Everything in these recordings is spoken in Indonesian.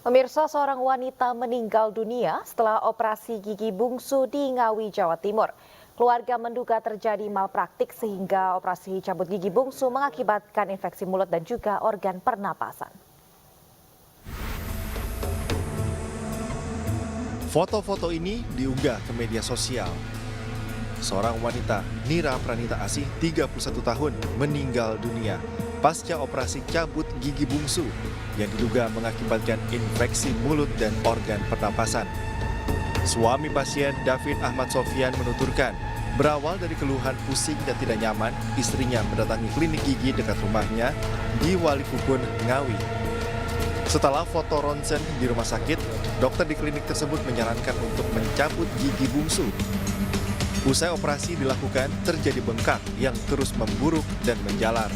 Pemirsa, seorang wanita meninggal dunia setelah operasi gigi bungsu di Ngawi, Jawa Timur. Keluarga menduga terjadi malpraktik sehingga operasi cabut gigi bungsu mengakibatkan infeksi mulut dan juga organ pernapasan. Foto-foto ini diunggah ke media sosial. Seorang wanita, Nira Pranita Asih, 31 tahun, meninggal dunia pasca operasi cabut gigi bungsu yang diduga mengakibatkan infeksi mulut dan organ pernapasan. Suami pasien David Ahmad Sofyan menuturkan, berawal dari keluhan pusing dan tidak nyaman, istrinya mendatangi klinik gigi dekat rumahnya di Walikukun, Ngawi. Setelah foto ronsen di rumah sakit, dokter di klinik tersebut menyarankan untuk mencabut gigi bungsu. Usai operasi dilakukan, terjadi bengkak yang terus memburuk dan menjalar.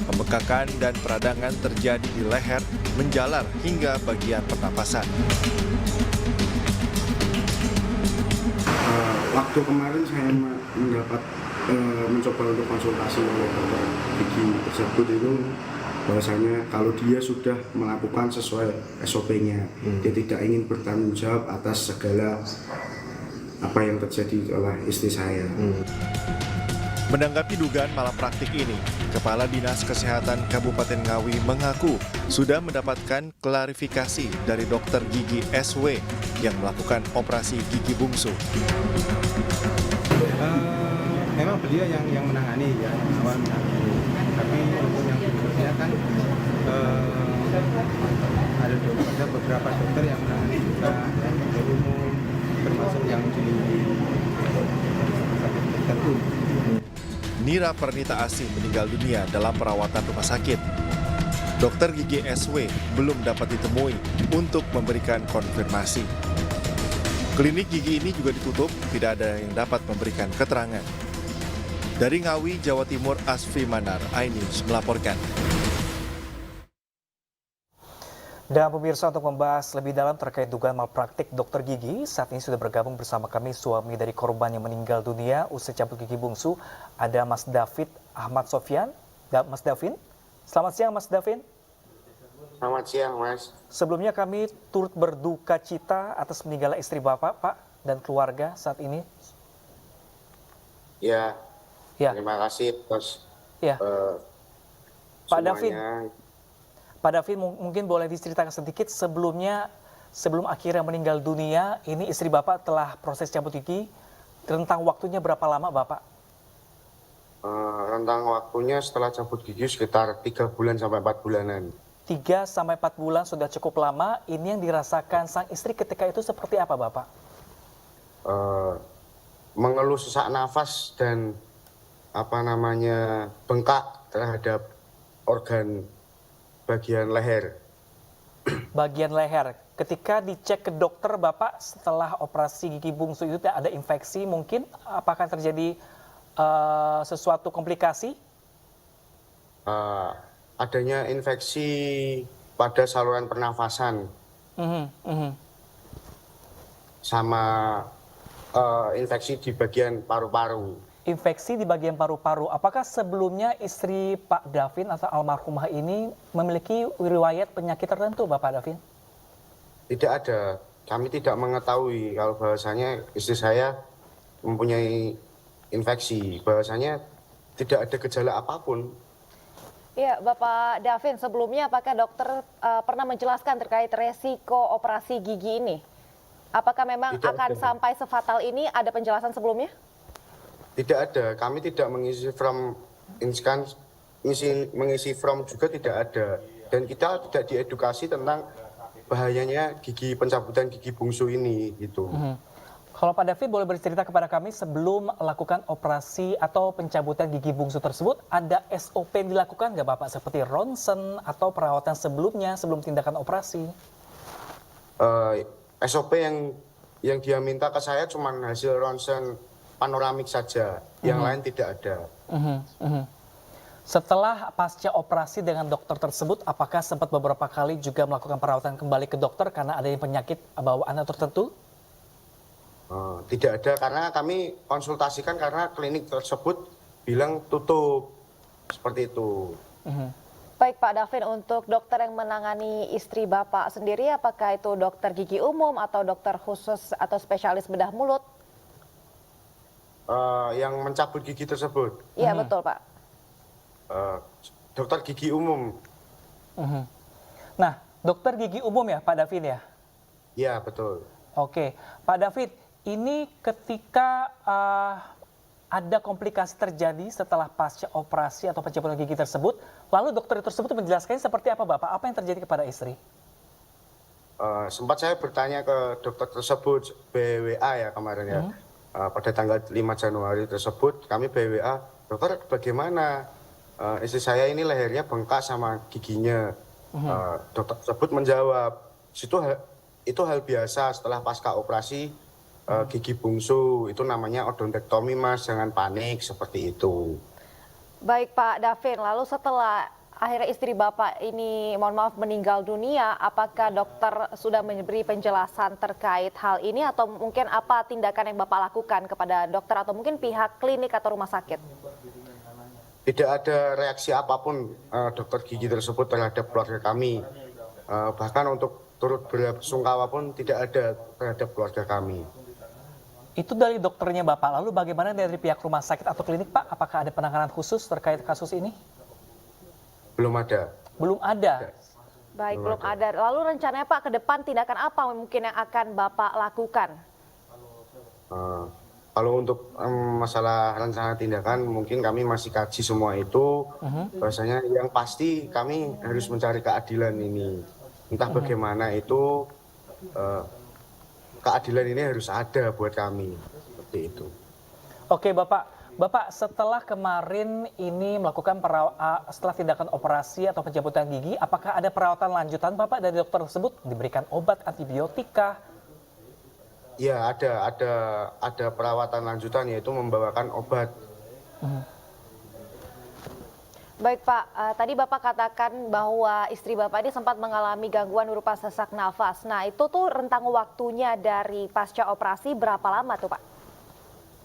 Pembengkakan dan peradangan terjadi di leher, menjalar hingga bagian pernapasan. Waktu kemarin saya mencoba untuk konsultasi oleh dokter gigi tersebut itu bahwasanya kalau dia sudah melakukan sesuai SOP-nya, dia tidak ingin bertanggung jawab atas segala apa yang terjadi oleh istri saya. Menanggapi dugaan malapraktik ini, Kepala Dinas Kesehatan Kabupaten Ngawi mengaku sudah mendapatkan klarifikasi dari dokter gigi SW yang melakukan operasi gigi bungsu. Memang beliau yang menangani ya, yang awal menangani. Tapi untuk yang berikutnya kan ada beberapa dokter yang menangani juga, yang dokter umum, termasuk yang di tertentu. Nira Pranita Asih meninggal dunia dalam perawatan rumah sakit. Dokter gigi SW belum dapat ditemui untuk memberikan konfirmasi. Klinik gigi ini juga ditutup, tidak ada yang dapat memberikan keterangan. Dari Ngawi, Jawa Timur, Asfi Manar, iNews melaporkan. Dan pemirsa, untuk membahas lebih dalam terkait dugaan malpraktik dokter gigi, saat ini sudah bergabung bersama kami suami dari korban yang meninggal dunia usai cabut gigi bungsu, ada Mas David Ahmad Sofyan. Mas Davin, selamat siang Mas Davin. Selamat siang, Mas. Sebelumnya kami turut berduka cita atas meninggalnya istri Bapak, Pak, dan keluarga saat ini. Ya, terima kasih atas Pak David. Pak David, mungkin boleh diceritakan sedikit sebelum akhirnya meninggal dunia, ini istri Bapak telah proses cabut gigi, rentang waktunya berapa lama Bapak? Rentang waktunya setelah cabut gigi sekitar 3 bulan sampai 4 bulanan. 3 sampai 4 bulan sudah cukup lama. Ini yang dirasakan sang istri ketika itu seperti apa Bapak? Mengeluh sesak nafas dan bengkak terhadap organ bagian leher. Bagian leher. Ketika dicek ke dokter Bapak setelah operasi gigi bungsu itu ada infeksi mungkin? Apakah terjadi sesuatu komplikasi? Adanya infeksi pada saluran pernafasan. Sama infeksi di bagian paru-paru. Infeksi di bagian paru-paru. Apakah sebelumnya istri Pak Davin atau almarhumah ini memiliki riwayat penyakit tertentu, Bapak Davin? Tidak ada. Kami tidak mengetahui kalau bahwasanya istri saya mempunyai infeksi. Bahwasanya tidak ada gejala apapun. Ya, Bapak Davin, sebelumnya apakah dokter pernah menjelaskan terkait resiko operasi gigi ini? Apakah memang akan sampai sefatal ini? Ada penjelasan sebelumnya? Tidak ada, kami tidak mengisi form juga tidak ada. Dan kita tidak diedukasi tentang bahayanya pencabutan gigi bungsu ini gitu. Kalau Pak David boleh bercerita kepada kami sebelum melakukan operasi atau pencabutan gigi bungsu tersebut, ada SOP yang dilakukan nggak Bapak? Seperti ronsen atau perawatan sebelumnya sebelum tindakan operasi? SOP yang dia minta ke saya cuma hasil ronsen panoramik saja, yang lain tidak ada. Setelah pasca operasi dengan dokter tersebut, apakah sempat beberapa kali juga melakukan perawatan kembali ke dokter karena adanya penyakit bawaan tertentu? Tidak ada, karena kami konsultasikan karena klinik tersebut bilang tutup, seperti itu. Baik Pak Davin, untuk dokter yang menangani istri Bapak sendiri, apakah itu dokter gigi umum atau dokter khusus atau spesialis bedah mulut? Yang mencabut gigi tersebut, Iya betul Pak. dokter gigi umum. Nah, dokter gigi umum ya Pak David ya? Ya, betul. Oke, Pak David, ini ketika ada komplikasi terjadi setelah pasca operasi atau pencabutan gigi tersebut, lalu dokter tersebut menjelaskan seperti apa Bapak? Apa yang terjadi kepada istri? Sempat saya bertanya ke dokter tersebut, BWA ya kemarin ya. Pada tanggal 5 Januari tersebut, kami BWA, dokter bagaimana? Istri saya ini lehernya bengkak sama giginya. Dokter tersebut menjawab, itu hal biasa setelah pasca operasi gigi bungsu, itu namanya odontektomi Mas, jangan panik seperti itu. Baik Pak Davin, lalu setelah akhirnya istri Bapak ini mohon maaf meninggal dunia, apakah dokter sudah memberi penjelasan terkait hal ini atau mungkin apa tindakan yang Bapak lakukan kepada dokter atau mungkin pihak klinik atau rumah sakit? Tidak ada reaksi apapun dokter gigi tersebut terhadap keluarga kami. Bahkan untuk turut belasungkawa pun tidak ada terhadap keluarga kami. Itu dari dokternya Bapak, lalu bagaimana dari pihak rumah sakit atau klinik Pak? Apakah ada penanganan khusus terkait kasus ini? Belum ada. Belum ada. Baik, belum ada. Lalu rencananya Pak ke depan tindakan apa mungkin yang akan Bapak lakukan? Kalau untuk masalah rencana tindakan, mungkin kami masih kaji semua itu. Bahwasanya yang pasti kami harus mencari keadilan ini. Entah bagaimana itu, keadilan ini harus ada buat kami. Seperti itu. Oke Bapak, setelah kemarin ini melakukan setelah tindakan operasi atau pencabutan gigi, apakah ada perawatan lanjutan Bapak dari dokter tersebut? Diberikan obat, antibiotika? Ya, ada perawatan lanjutan, yaitu membawakan obat. Baik Pak, tadi Bapak katakan bahwa istri Bapak ini sempat mengalami gangguan berupa sesak nafas. Nah itu tuh rentang waktunya dari pasca operasi berapa lama tuh Pak?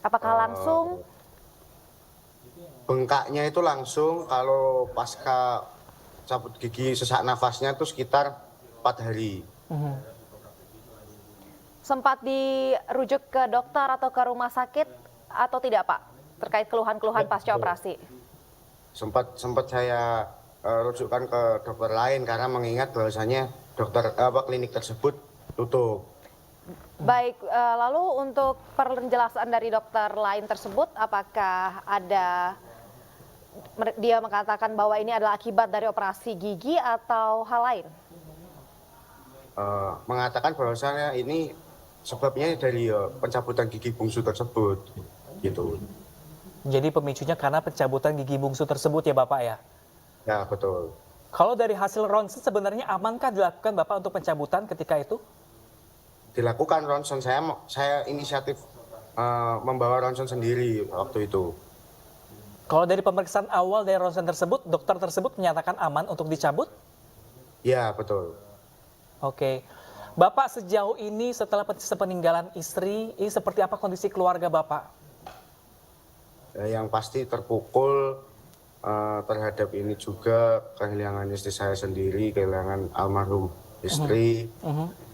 Apakah langsung? Bengkaknya itu langsung, kalau pasca cabut gigi sesak nafasnya itu sekitar 4 hari. Sempat dirujuk ke dokter atau ke rumah sakit atau tidak Pak? Terkait keluhan-keluhan pasca operasi? Sempat saya rujukkan ke dokter lain karena mengingat bahwasanya klinik tersebut tutup. Baik, lalu untuk penjelasan dari dokter lain tersebut, apakah dia mengatakan bahwa ini adalah akibat dari operasi gigi atau hal lain? Mengatakan bahwasanya ini sebabnya dari pencabutan gigi bungsu tersebut, gitu. Jadi pemicunya karena pencabutan gigi bungsu tersebut ya Bapak ya? Ya, betul. Kalau dari hasil ronsen sebenarnya amankah dilakukan Bapak untuk pencabutan ketika itu? Dilakukan ronsen, saya inisiatif membawa ronsen sendiri waktu itu. Kalau dari pemeriksaan awal dari ronsen tersebut, dokter tersebut menyatakan aman untuk dicabut? Ya, betul. Oke. Bapak sejauh ini setelah peninggalan istri, ini seperti apa kondisi keluarga Bapak? Yang pasti terpukul terhadap ini juga, kehilangan istri saya sendiri, kehilangan almarhum istri.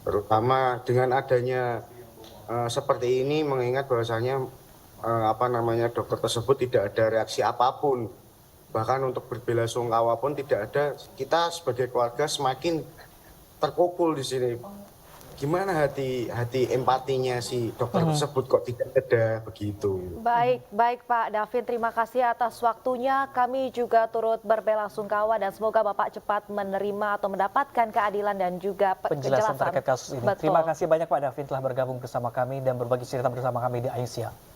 Terutama dengan adanya seperti ini, mengingat bahwasanya dokter tersebut tidak ada reaksi apapun, bahkan untuk berbelasungkawa pun tidak ada. Kita sebagai keluarga semakin terpukul di sini. Gimana hati empatinya si dokter tersebut kok tidak ada begitu. Baik Pak Davin, terima kasih atas waktunya. Kami juga turut berbelasungkawa dan semoga Bapak cepat menerima atau mendapatkan keadilan dan juga penjelasan terkait kasus ini. Betul. Terima kasih banyak Pak Davin telah bergabung bersama kami dan berbagi cerita bersama kami di AIU Siang.